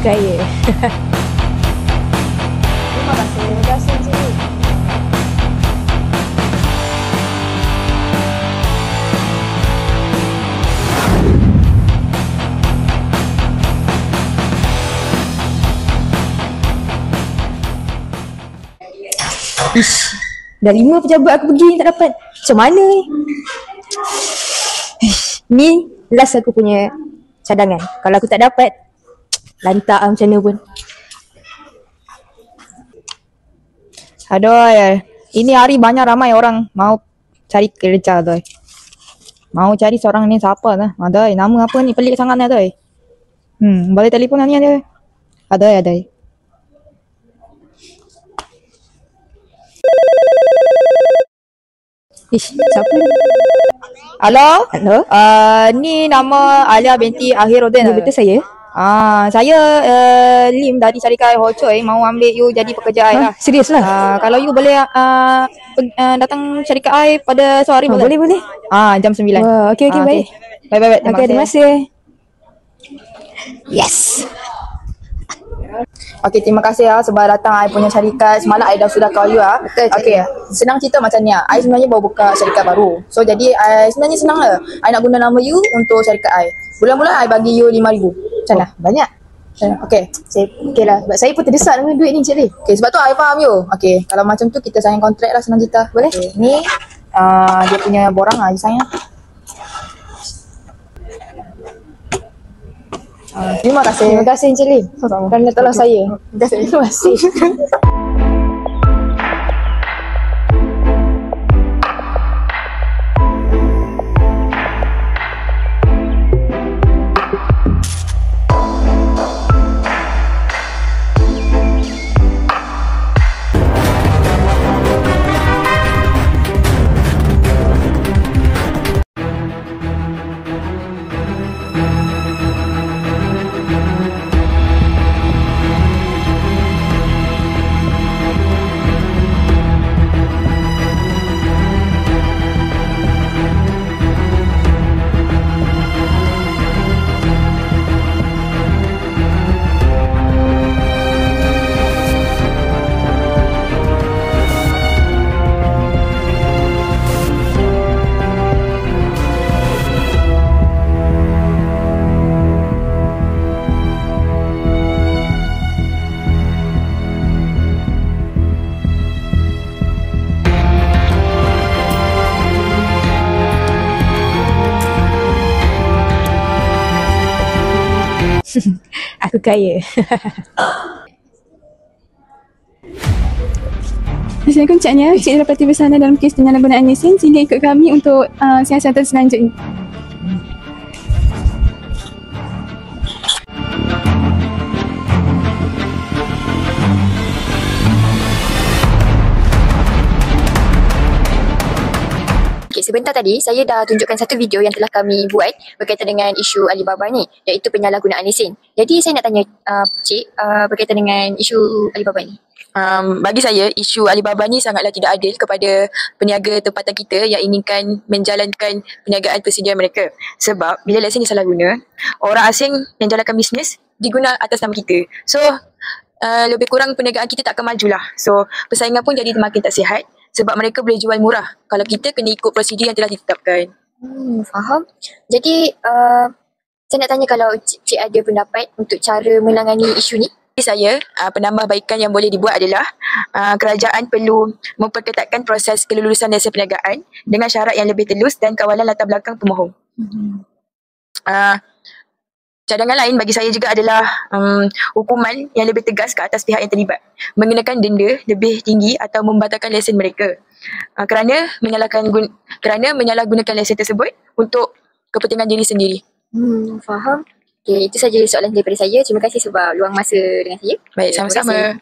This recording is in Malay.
kaya. Terima kasih. Terima kasih, Encik. Ish, dah 5 pejabat aku pergi tak dapat. Macam mana ni? Ish, ni last aku punya cadangan. Kalau aku tak dapat, lantak lah macam mana pun. Aduh, ini hari banyak ramai orang mau cari kerja tu. Mau cari seorang ni siapa lah. Aduh, nama apa ni pelik sangat ni aduh. Boleh telefon ni aduh. Aduh. Ish, siapa ni? Halo? Hello? Ni nama Alia binti Akhiruddin. Ya, betul saya? Saya Lim dari syarikat Hocoy mau ambil you jadi pekerja I lah. Serius lah? Kalau you boleh datang syarikat I pada sore boleh? Boleh. Jam 9. Wah, okey, baik. Bye. Okey, terima kasih. Yes. Okey, terima kasih sebab datang I punya syarikat. Semalam I dah sudah call you Betul, Okey, senang cerita macam ni I sebenarnya baru buka syarikat baru. So jadi I sebenarnya senang lah. I nak guna nama you untuk syarikat I. Bulan-bulan I bagi you 5,000. Macam mana? Banyak. Okey. Okey lah. Sebab saya pun terdesak dengan duit ni, Cik Lee. Okey, sebab tu I faham you. Okey, kalau macam tu kita sign kontrak lah, senang cerita. Boleh? Okay. Ni dia punya borang je sign lah. Terima kasih. Terima kasih, Encik Lee. Kerana tolong saya. Terima kasih. Aku kaya. Assalamualaikum Ciknya. Cik dapati bersama dalam kes penyalahgunaan lesen. Sila ikut kami untuk siasatan selanjutnya. Okay, sebentar tadi saya dah tunjukkan satu video yang telah kami buat berkaitan dengan isu Alibaba ni, iaitu penyalahgunaan lesen. Jadi saya nak tanya Cik berkaitan dengan isu Alibaba ni. Bagi saya, isu Alibaba ni sangatlah tidak adil kepada peniaga tempatan kita yang inginkan menjalankan perniagaan persediaan mereka. Sebab bila lesen disalahguna, orang asing yang jalankan bisnes diguna atas nama kita. So, lebih kurang perniagaan kita tak akan majulah. So, persaingan pun jadi makin tak sihat sebab mereka boleh jual murah kalau kita kena ikut prosedur yang telah ditetapkan. Faham. Jadi, saya nak tanya kalau Cik ada pendapat untuk cara menangani isu ni. Bagi saya, penambahbaikan yang boleh dibuat adalah kerajaan perlu memperketatkan proses kelulusan lesen perniagaan dengan syarat yang lebih telus dan kawalan latar belakang pemohon. Cadangan lain bagi saya juga adalah hukuman yang lebih tegas ke atas pihak yang terlibat, mengenakan denda lebih tinggi atau membatalkan lesen mereka kerana menyalahgunakan lesen tersebut untuk kepentingan diri sendiri. Faham. Okay, itu saja soalan daripada saya. Terima kasih sebab luang masa dengan saya. Baik, sama-sama.